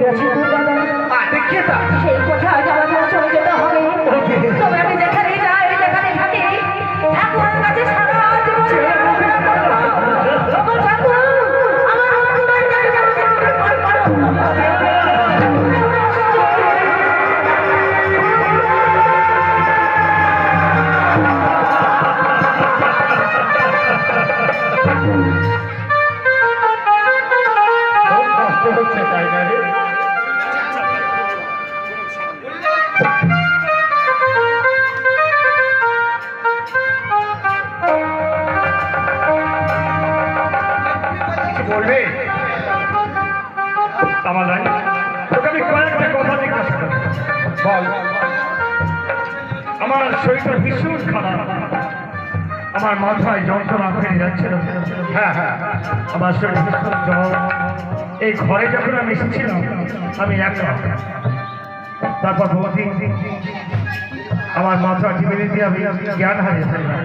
আছি তুই দাদা দেখিয়ে দাও সেই কোথায় যাওয়ার জন্য চলে যেতে হবে তবে আমি যেখানে যাই যেখানে থাকি ঠাকুরের কাছে সারা জীবন সকল ঠাকুর আমার অন্তরের জায়গা হচ্ছে তাই না রে বলবে আমার তোকে আমি কয়েকটা কথা জিজ্ঞাসা করব বল আমার শরীরটা ভীষণ খারাপ আমার মাথায় যন্ত্রণা ফেলে যাচ্ছিল হ্যাঁ হ্যাঁ আমার শরীর ভীষণ জ্বর এই ঘরে যখন আমি এসেছিলাম আমি একা তারপর বলছি আমার মাথা টিপে দিয়ে আমি জ্ঞান হারিয়ে ফেললাম